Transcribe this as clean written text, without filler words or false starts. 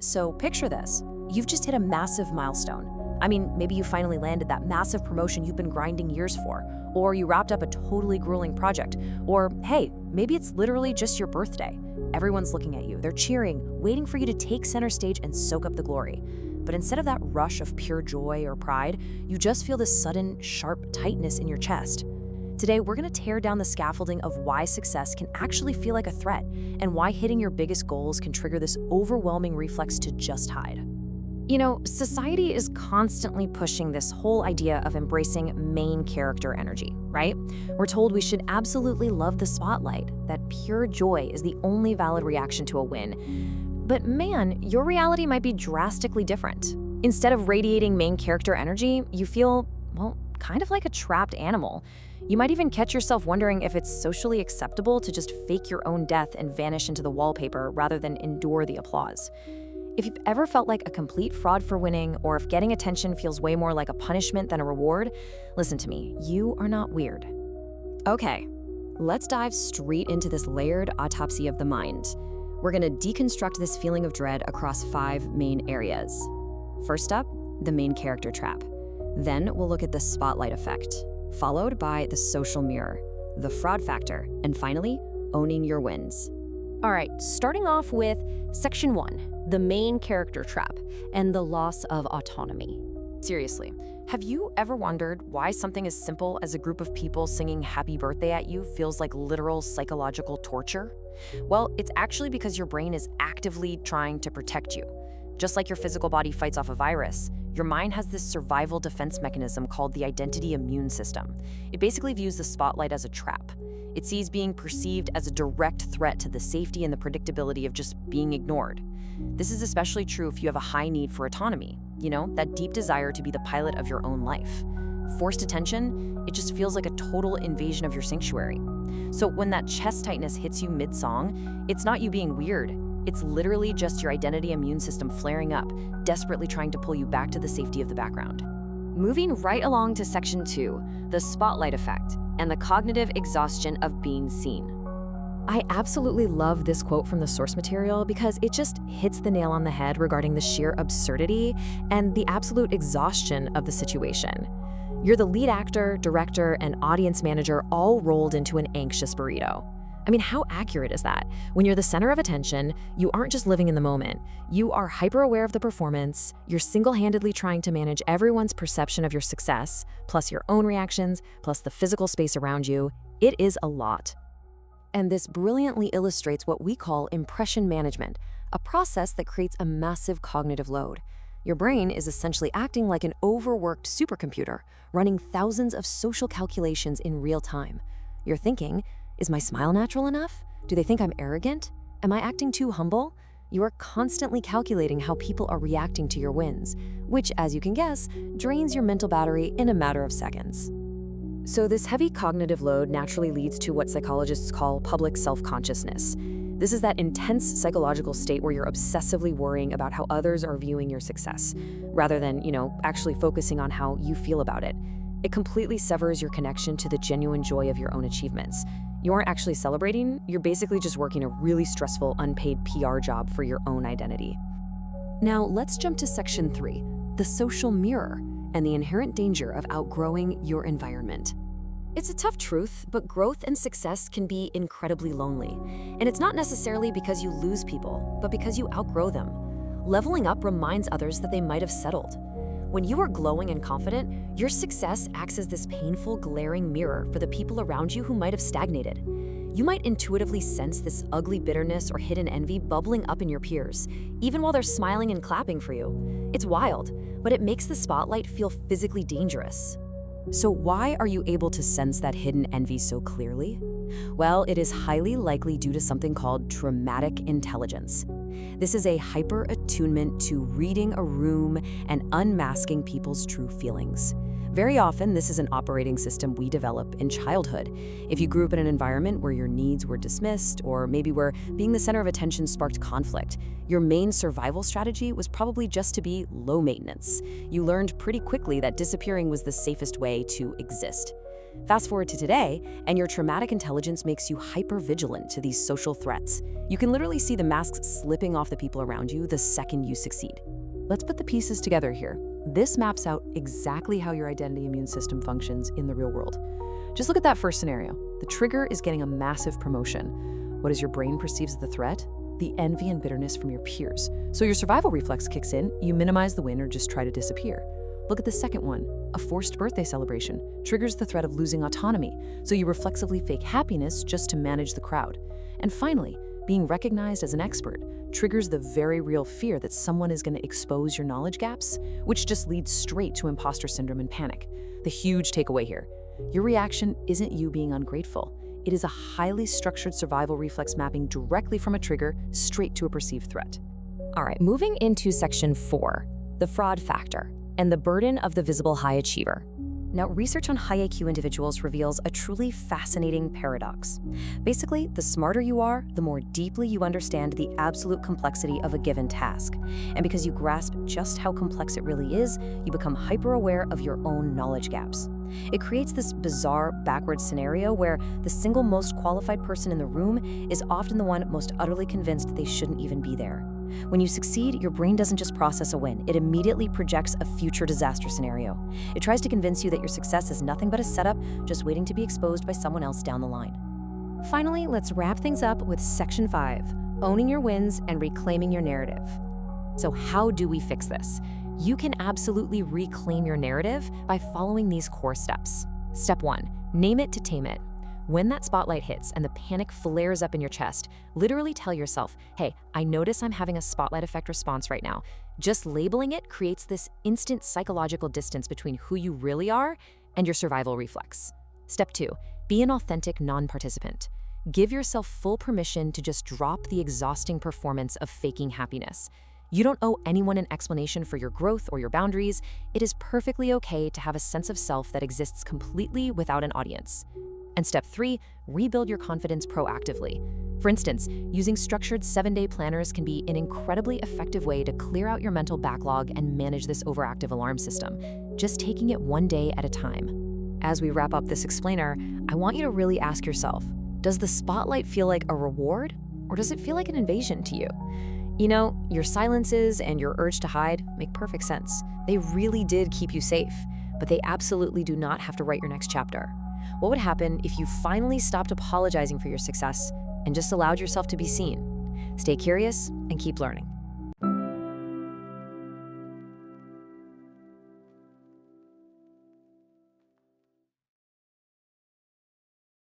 So picture this. You've just hit a massive milestone. I mean, maybe you finally landed that massive promotion you've been grinding years for, or you wrapped up a totally grueling project, or hey, maybe it's literally just your birthday. Everyone's looking at you, they're cheering, waiting for you to take center stage and soak up the glory. But instead of that rush of pure joy or pride, you just feel this sudden, sharp tightness in your chest. Today, we're gonna tear down the scaffolding of why success can actually feel like a threat, and why hitting your biggest goals can trigger this overwhelming reflex to just hide. You know, society is constantly pushing this whole idea of embracing main character energy, right? We're told we should absolutely love the spotlight, that pure joy is the only valid reaction to a win. But man, your reality might be drastically different. Instead of radiating main character energy, you feel, well, kind of like a trapped animal. You might even catch yourself wondering if it's socially acceptable to just fake your own death and vanish into the wallpaper rather than endure the applause. If you've ever felt like a complete fraud for winning, or if getting attention feels way more like a punishment than a reward, listen to me, you are not weird. Okay, let's dive straight into this layered autopsy of the mind. We're gonna deconstruct this feeling of dread across 5 main areas. First up, the main character trap. Then we'll look at the spotlight effect, followed by the social mirror, the fraud factor, and finally, owning your wins. All right, starting off with Section 1, the main character trap and the loss of autonomy. Seriously, have you ever wondered why something as simple as a group of people singing happy birthday at you feels like literal psychological torture? Well, it's actually because your brain is actively trying to protect you. Just like your physical body fights off a virus, your mind has this survival defense mechanism called the identity immune system. It basically views the spotlight as a trap. It sees being perceived as a direct threat to the safety and the predictability of just being ignored. This is especially true if you have a high need for autonomy, you know, that deep desire to be the pilot of your own life. Forced attention, it just feels like a total invasion of your sanctuary. So when that chest tightness hits you mid-song, it's not you being weird. It's literally just your identity immune system flaring up, desperately trying to pull you back to the safety of the background. Moving right along to Section 2, the spotlight effect and the cognitive exhaustion of being seen. I absolutely love this quote from the source material because it just hits the nail on the head regarding the sheer absurdity and the absolute exhaustion of the situation. You're the lead actor, director, and audience manager all rolled into an anxious burrito. I mean, how accurate is that? When you're the center of attention, you aren't just living in the moment. You are hyper-aware of the performance, you're single-handedly trying to manage everyone's perception of your success, plus your own reactions, plus the physical space around you. It is a lot. And this brilliantly illustrates what we call impression management, a process that creates a massive cognitive load. Your brain is essentially acting like an overworked supercomputer, running thousands of social calculations in real time. You're thinking, is my smile natural enough? Do they think I'm arrogant? Am I acting too humble? You are constantly calculating how people are reacting to your wins, which, as you can guess, drains your mental battery in a matter of seconds. So this heavy cognitive load naturally leads to what psychologists call public self-consciousness. This is that intense psychological state where you're obsessively worrying about how others are viewing your success, rather than, actually focusing on how you feel about it. It completely severs your connection to the genuine joy of your own achievements. You aren't actually celebrating, you're basically just working a really stressful, unpaid PR job for your own identity. Now, let's jump to Section 3, the social mirror and the inherent danger of outgrowing your environment. It's a tough truth, but growth and success can be incredibly lonely. And it's not necessarily because you lose people, but because you outgrow them. Leveling up reminds others that they might have settled. When you are glowing and confident, your success acts as this painful, glaring mirror for the people around you who might have stagnated. You might intuitively sense this ugly bitterness or hidden envy bubbling up in your peers, even while they're smiling and clapping for you. It's wild, but it makes the spotlight feel physically dangerous. So why are you able to sense that hidden envy so clearly? Well, it is highly likely due to something called traumatic intelligence. This is a hyper-attunement to reading a room and unmasking people's true feelings. Very often, this is an operating system we develop in childhood. If you grew up in an environment where your needs were dismissed, or maybe where being the center of attention sparked conflict, your main survival strategy was probably just to be low maintenance. You learned pretty quickly that disappearing was the safest way to exist. Fast forward to today, and your traumatic intelligence makes you hyper-vigilant to these social threats. You can literally see the masks slipping off the people around you the second you succeed. Let's put the pieces together here. This maps out exactly how your identity immune system functions in the real world. Just look at that first scenario. The trigger is getting a massive promotion. What does your brain perceives as the threat? The envy and bitterness from your peers. So your survival reflex kicks in, you minimize the win or just try to disappear. Look at the second one. A forced birthday celebration triggers the threat of losing autonomy, so you reflexively fake happiness just to manage the crowd. And finally, being recognized as an expert triggers the very real fear that someone is going to expose your knowledge gaps, which just leads straight to imposter syndrome and panic. The huge takeaway here: your reaction isn't you being ungrateful. It is a highly structured survival reflex mapping directly from a trigger straight to a perceived threat. All right, moving into section 4, the fraud factor and the burden of the visible high achiever. Now, research on high IQ individuals reveals a truly fascinating paradox. Basically, the smarter you are, the more deeply you understand the absolute complexity of a given task. And because you grasp just how complex it really is, you become hyper-aware of your own knowledge gaps. It creates this bizarre, backwards scenario where the single most qualified person in the room is often the one most utterly convinced they shouldn't even be there. When you succeed, your brain doesn't just process a win, it immediately projects a future disaster scenario. It tries to convince you that your success is nothing but a setup, just waiting to be exposed by someone else down the line. Finally, let's wrap things up with section 5, owning your wins and reclaiming your narrative. So how do we fix this? You can absolutely reclaim your narrative by following these core steps. Step 1, name it to tame it. When that spotlight hits and the panic flares up in your chest, literally tell yourself, hey, I notice I'm having a spotlight effect response right now. Just labeling it creates this instant psychological distance between who you really are and your survival reflex. Step 2, be an authentic non-participant. Give yourself full permission to just drop the exhausting performance of faking happiness. You don't owe anyone an explanation for your growth or your boundaries. It is perfectly okay to have a sense of self that exists completely without an audience. And step 3, rebuild your confidence proactively. For instance, using structured 7-day planners can be an incredibly effective way to clear out your mental backlog and manage this overactive alarm system, just taking it one day at a time. As we wrap up this explainer, I want you to really ask yourself, does the spotlight feel like a reward, or does it feel like an invasion to you? You know, your silences and your urge to hide make perfect sense. They really did keep you safe, but they absolutely do not have to write your next chapter. What would happen if you finally stopped apologizing for your success and just allowed yourself to be seen? Stay curious and keep learning.